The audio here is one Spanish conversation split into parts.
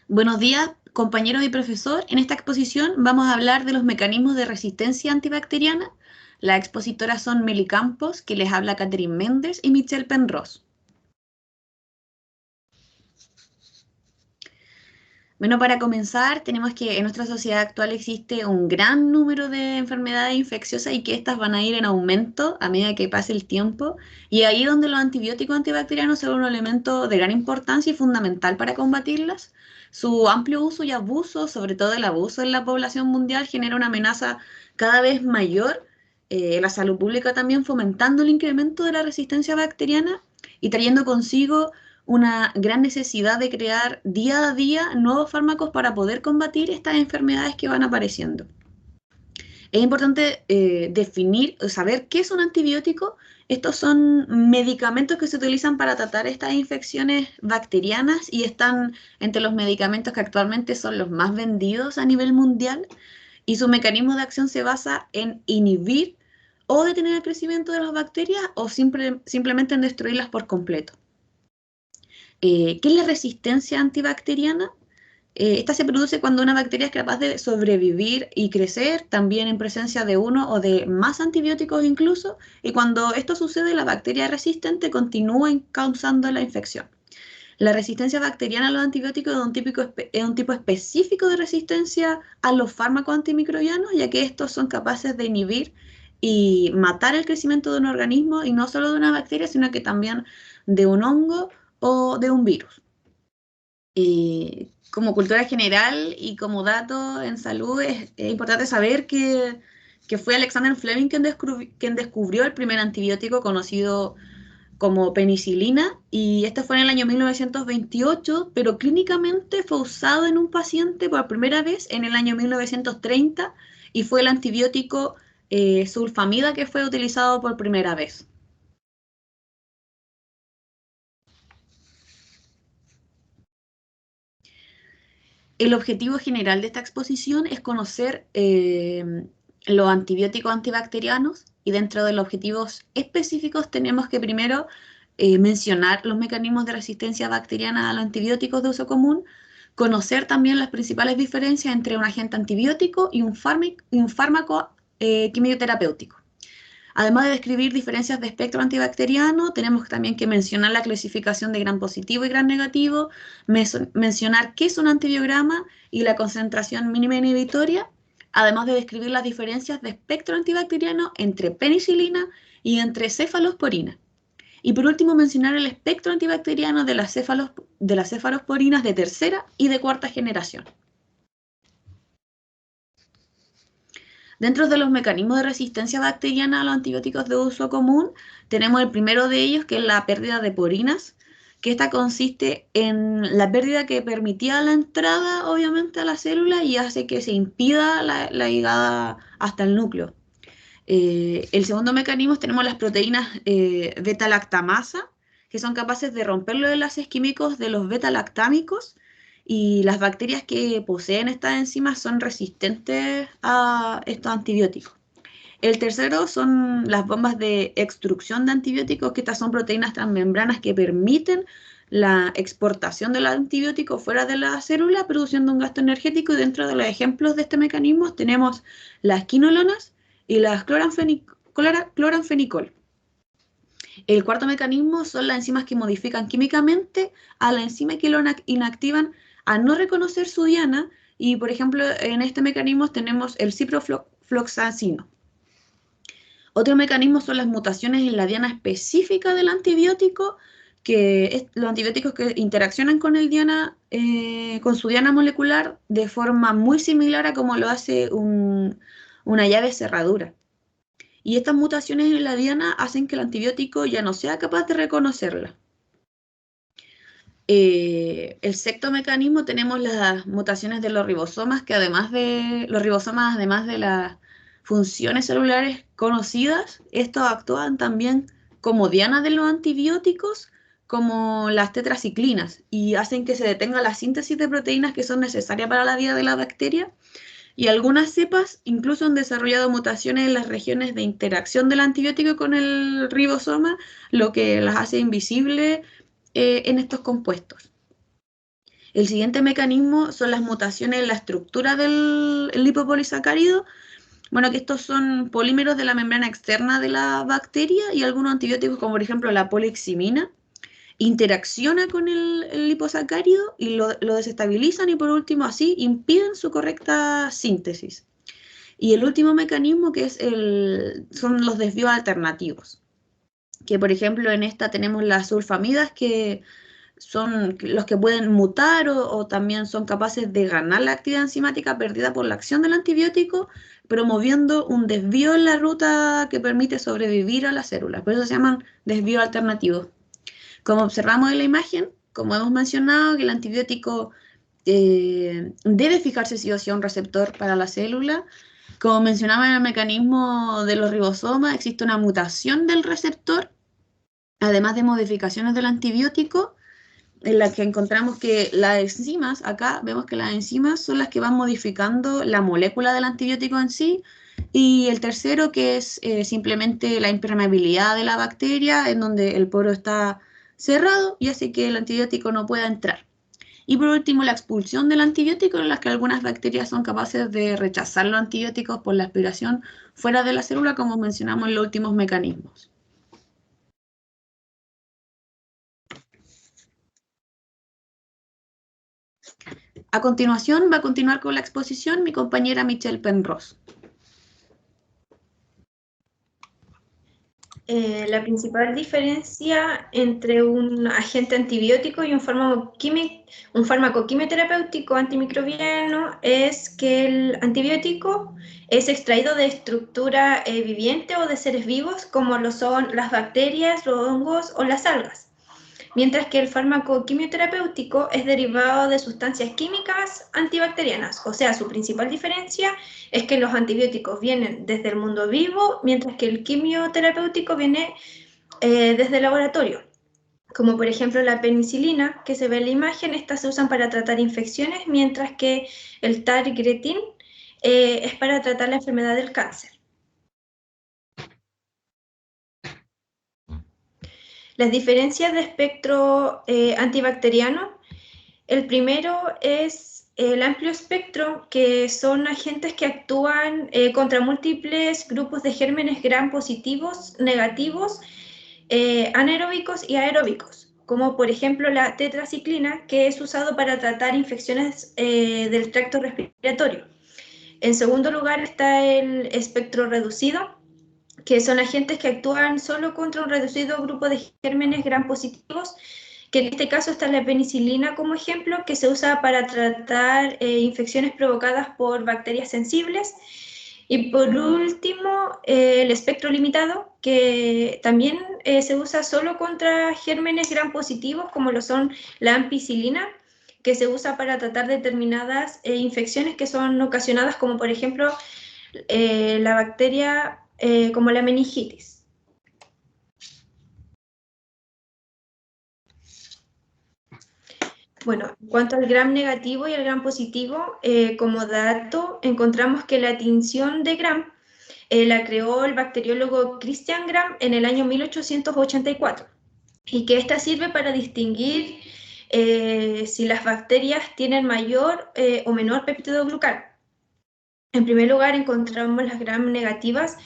Buenos días, compañeros y profesor. En esta exposición vamos a hablar de los mecanismos de resistencia antibacteriana. Las expositoras son Meli Campos, que les habla Catherine Méndez, y Michelle Penrose. Bueno, para comenzar, tenemos que en nuestra sociedad actual existe un gran número de enfermedades infecciosas y que estas van a ir en aumento a medida que pase el tiempo. Y ahí es donde los antibióticos antibacterianos son un elemento de gran importancia y fundamental para combatirlas. Su amplio uso y abuso, sobre todo el abuso en la población mundial, genera una amenaza cada vez mayor en la salud pública también, fomentando el incremento de la resistencia bacteriana y trayendo consigo una gran necesidad de crear día a día nuevos fármacos para poder combatir estas enfermedades que van apareciendo. Es importante definir, saber qué es un antibiótico. Estos son medicamentos que se utilizan para tratar estas infecciones bacterianas y están entre los medicamentos que actualmente son los más vendidos a nivel mundial. Y su mecanismo de acción se basa en inhibir o detener el crecimiento de las bacterias o simplemente en destruirlas por completo. ¿Qué es la resistencia antibacteriana? Esta se produce cuando una bacteria es capaz de sobrevivir y crecer, también en presencia de uno o de más antibióticos incluso, y cuando esto sucede, la bacteria resistente continúa causando la infección. La resistencia bacteriana a los antibióticos es un tipo específico de resistencia a los fármacos antimicrobianos, ya que estos son capaces de inhibir y matar el crecimiento de un organismo, y no solo de una bacteria, sino que también de un hongo o de un virus. Como cultura general y como dato en salud, es importante saber que fue Alexander Fleming quien descubrió el primer antibiótico conocido como penicilina, y este fue en el año 1928, pero clínicamente fue usado en un paciente por primera vez en el año 1930 y fue el antibiótico sulfamida que fue utilizado por primera vez. El objetivo general de esta exposición es conocer los antibióticos antibacterianos, y dentro de los objetivos específicos tenemos que primero mencionar los mecanismos de resistencia bacteriana a los antibióticos de uso común, conocer también las principales diferencias entre un agente antibiótico y un fármaco quimioterapéutico. Además de describir diferencias de espectro antibacteriano, tenemos también que mencionar la clasificación de gram positivo y gram negativo, mencionar qué es un antibiograma y la concentración mínima inhibitoria, además de describir las diferencias de espectro antibacteriano entre penicilina y entre cefalosporina. Y por último, mencionar el espectro antibacteriano de las cefalosporinas de tercera y de cuarta generación. Dentro de los mecanismos de resistencia bacteriana a los antibióticos de uso común, tenemos el primero de ellos, que es la pérdida de porinas, que esta consiste en la pérdida que permitía la entrada, obviamente, a la célula y hace que se impida la llegada hasta el núcleo. El segundo mecanismo tenemos las proteínas beta-lactamasa, que son capaces de romper los enlaces químicos de los beta-lactámicos, y las bacterias que poseen estas enzimas son resistentes a estos antibióticos. El tercero son las bombas de extrusión de antibióticos, que estas son proteínas transmembranas que permiten la exportación del antibiótico fuera de la célula, produciendo un gasto energético, y dentro de los ejemplos de este mecanismo tenemos las quinolonas y las cloranfenicol. El cuarto mecanismo son las enzimas que modifican químicamente a la enzima que lo inactivan a no reconocer su diana, y por ejemplo en este mecanismo tenemos el ciprofloxacino. Otro mecanismo son las mutaciones en la diana específica del antibiótico, que es los antibióticos que interaccionan con con su diana molecular de forma muy similar a como lo hace una llave cerradura. Y estas mutaciones en la diana hacen que el antibiótico ya no sea capaz de reconocerla. El sexto mecanismo tenemos las mutaciones de los ribosomas, que además de las funciones celulares conocidas, estos actúan también como diana de los antibióticos, como las tetraciclinas, y hacen que se detenga la síntesis de proteínas que son necesarias para la vida de la bacteria. Y algunas cepas incluso han desarrollado mutaciones en las regiones de interacción del antibiótico con el ribosoma, lo que las hace invisibles en estos compuestos. El siguiente mecanismo son las mutaciones en la estructura del lipopolisacárido. Bueno, que estos son polímeros de la membrana externa de la bacteria y algunos antibióticos, como por ejemplo la poliximina, interacciona con el liposacárido y lo desestabilizan y por último así impiden su correcta síntesis. Y el último mecanismo que es son los desvíos alternativos, que por ejemplo en esta tenemos las sulfamidas que son los que pueden mutar o también son capaces de ganar la actividad enzimática perdida por la acción del antibiótico, promoviendo un desvío en la ruta que permite sobrevivir a las células. Por eso se llaman desvíos alternativos. Como observamos en la imagen, como hemos mencionado, que el antibiótico debe fijarse sí o sí a un receptor para la célula. Como mencionaba en el mecanismo de los ribosomas, existe una mutación del receptor, además de modificaciones del antibiótico, en la que encontramos que las enzimas, acá vemos que las enzimas son las que van modificando la molécula del antibiótico en sí, y el tercero que es simplemente la impermeabilidad de la bacteria, en donde el poro está cerrado y hace que el antibiótico no pueda entrar. Y por último, la expulsión del antibiótico, en la que algunas bacterias son capaces de rechazar los antibióticos por la aspiración fuera de la célula, como mencionamos en los últimos mecanismos. A continuación va a continuar con la exposición mi compañera Michelle Penrose. La principal diferencia entre un agente antibiótico y un fármaco quimioterapéutico antimicrobiano es que el antibiótico es extraído de estructura viviente o de seres vivos, como lo son las bacterias, los hongos o las algas, mientras que el fármaco quimioterapéutico es derivado de sustancias químicas antibacterianas. O sea, su principal diferencia es que los antibióticos vienen desde el mundo vivo, mientras que el quimioterapéutico viene desde el laboratorio. Como por ejemplo la penicilina, que se ve en la imagen, estas se usan para tratar infecciones, mientras que el targretin es para tratar la enfermedad del cáncer. Las diferencias de espectro antibacteriano: el primero es el amplio espectro, que son agentes que actúan contra múltiples grupos de gérmenes gram positivos, negativos, anaeróbicos y aeróbicos, como por ejemplo la tetraciclina, que es usado para tratar infecciones del tracto respiratorio. En segundo lugar está el espectro reducido, que son agentes que actúan solo contra un reducido grupo de gérmenes gram positivos, que en este caso está la penicilina como ejemplo, que se usa para tratar infecciones provocadas por bacterias sensibles. Y por último, el espectro limitado, que también se usa solo contra gérmenes gram positivos, como lo son la ampicilina, que se usa para tratar determinadas infecciones que son ocasionadas, como por ejemplo la bacteria como la meningitis. Bueno, en cuanto al gram negativo y al gram positivo, como dato, encontramos que la tinción de gram la creó el bacteriólogo Christian Gram en el año 1884, y que esta sirve para distinguir si las bacterias tienen mayor o menor peptidoglucano. En primer lugar, encontramos las gram negativas,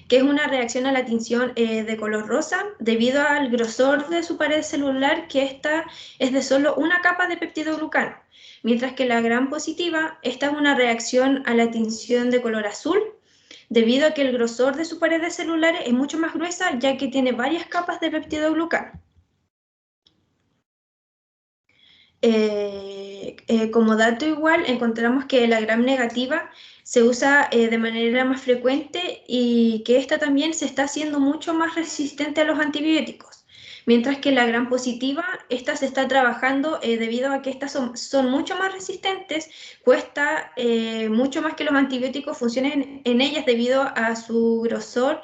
que es una reacción a la tinción de color rosa debido al grosor de su pared celular, que esta es de solo una capa de peptidoglucano, mientras que la gram positiva, esta es una reacción a la tinción de color azul debido a que el grosor de sus paredes celulares es mucho más gruesa, ya que tiene varias capas de peptidoglucano. Como dato igual, encontramos que la gram negativa se usa de manera más frecuente y que esta también se está haciendo mucho más resistente a los antibióticos, mientras que la gram positiva, esta se está trabajando debido a que estas son mucho más resistentes, cuesta mucho más que los antibióticos funcionen en ellas debido a su grosor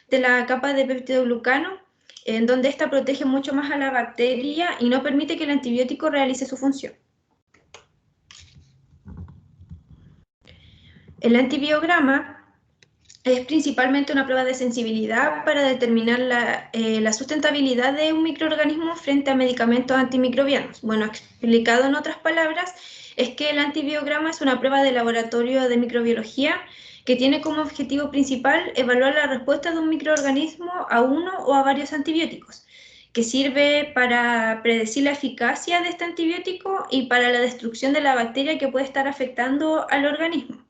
de la capa de peptidoglucano, en donde esta protege mucho más a la bacteria y no permite que el antibiótico realice su función. El antibiograma Es principalmente una prueba de sensibilidad para determinar la sustentabilidad de un microorganismo frente a medicamentos antimicrobianos. Bueno, explicado en otras palabras, es que el antibiograma es una prueba de laboratorio de microbiología que tiene como objetivo principal evaluar la respuesta de un microorganismo a uno o a varios antibióticos, que sirve para predecir la eficacia de este antibiótico y para la destrucción de la bacteria que puede estar afectando al organismo.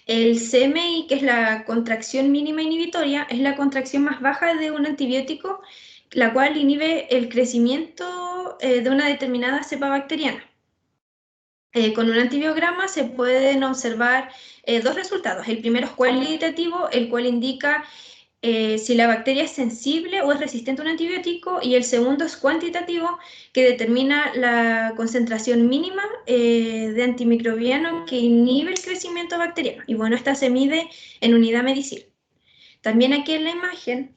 El CMI, que es la contracción mínima inhibitoria, es la contracción más baja de un antibiótico, la cual inhibe el crecimiento de una determinada cepa bacteriana. Con un antibiograma se pueden observar dos resultados. El primero es cualitativo, el cual indica si la bacteria es sensible o es resistente a un antibiótico, y el segundo es cuantitativo, que determina la concentración mínima de antimicrobiano que inhibe el crecimiento bacteriano. Y bueno, esta se mide en unidad medicinal. También aquí en la imagen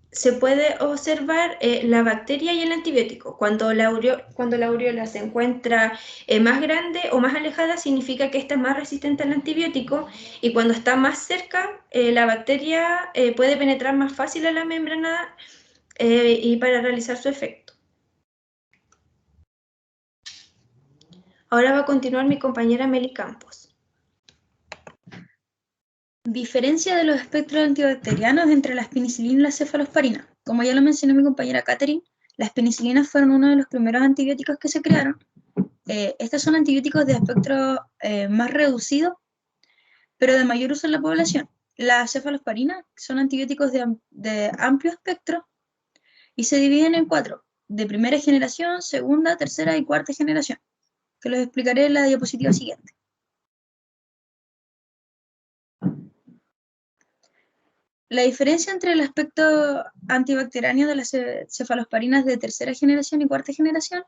se puede observar la bacteria y el antibiótico. Cuando la aureola se encuentra más grande o más alejada, significa que esta es más resistente al antibiótico, y cuando está más cerca, la bacteria puede penetrar más fácil a la membrana y para realizar su efecto. Ahora va a continuar mi compañera Meli Campos. Diferencia de los espectros antibacterianos entre las penicilinas y las cefalosporinas. Como ya lo mencionó mi compañera Catherine, las penicilinas fueron uno de los primeros antibióticos que se crearon. Estos son antibióticos de espectro más reducido, pero de mayor uso en la población. Las cefalosporinas son antibióticos de amplio espectro y se dividen en 4, de primera generación, segunda, tercera y cuarta generación, que los explicaré en la diapositiva siguiente. La diferencia entre el aspecto antibacteriano de las cefalosporinas de tercera generación y cuarta generación: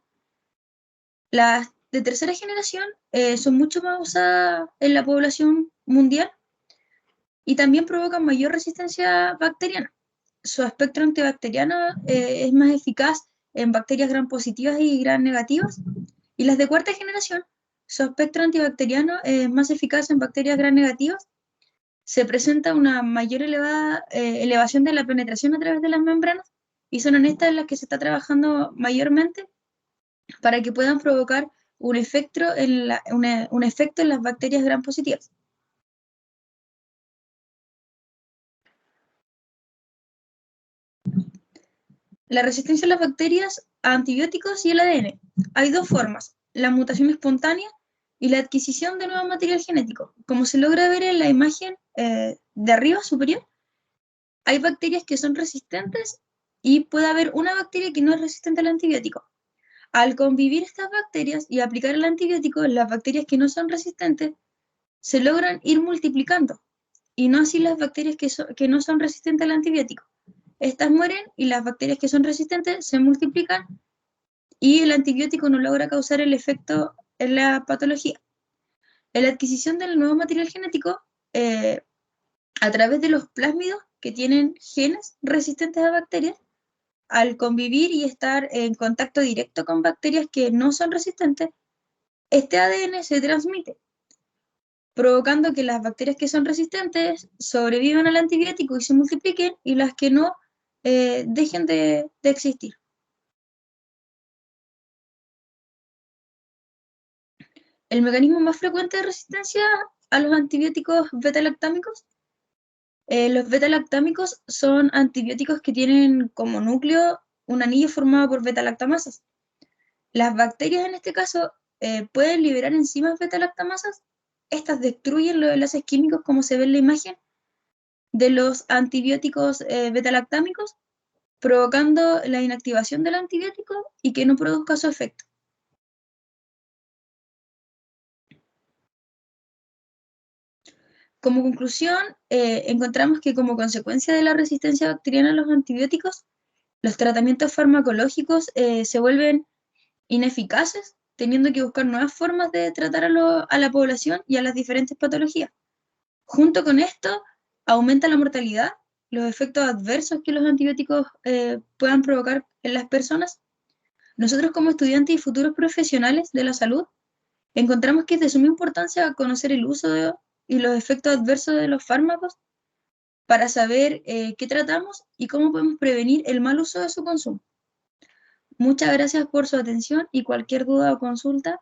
las de tercera generación son mucho más usadas en la población mundial y también provocan mayor resistencia bacteriana. Su espectro antibacteriano es más eficaz en bacterias gram positivas y gram negativas, y las de cuarta generación, su espectro antibacteriano es más eficaz en bacterias gram negativas. Se presenta una mayor elevación de la penetración a través de las membranas, y son en estas en las que se está trabajando mayormente para que puedan provocar un efecto en las bacterias gram positivas. La resistencia de las bacterias a antibióticos y el ADN. Hay dos formas: la mutación espontánea y la adquisición de nuevo material genético. Como se logra ver en la imagen de arriba superior, hay bacterias que son resistentes y puede haber una bacteria que no es resistente al antibiótico. Al convivir estas bacterias y aplicar el antibiótico, las bacterias que no son resistentes se logran ir multiplicando, y no así las bacterias que no son resistentes al antibiótico. Estas mueren y las bacterias que son resistentes se multiplican, y el antibiótico no logra causar el efecto en la patología. En la adquisición del nuevo material genético, a través de los plásmidos que tienen genes resistentes a bacterias, al convivir y estar en contacto directo con bacterias que no son resistentes, este ADN se transmite, provocando que las bacterias que son resistentes sobrevivan al antibiótico y se multipliquen, y las que no dejen de existir. El mecanismo más frecuente de resistencia a los antibióticos beta-lactámicos. Los beta-lactámicos son antibióticos que tienen como núcleo un anillo formado por beta-lactamasas. Las bacterias en este caso pueden liberar enzimas beta-lactamasas. Estas destruyen los enlaces químicos, como se ve en la imagen, de los antibióticos beta-lactámicos, provocando la inactivación del antibiótico y que no produzca su efecto. Como conclusión, encontramos que como consecuencia de la resistencia bacteriana a los antibióticos, los tratamientos farmacológicos se vuelven ineficaces, teniendo que buscar nuevas formas de tratar a la población y a las diferentes patologías. Junto con esto, aumenta la mortalidad, los efectos adversos que los antibióticos puedan provocar en las personas. Nosotros, como estudiantes y futuros profesionales de la salud, Encontramos que es de suma importancia conocer el uso y los efectos adversos de los fármacos para saber qué tratamos y cómo podemos prevenir el mal uso de su consumo. Muchas gracias por su atención y cualquier duda o consulta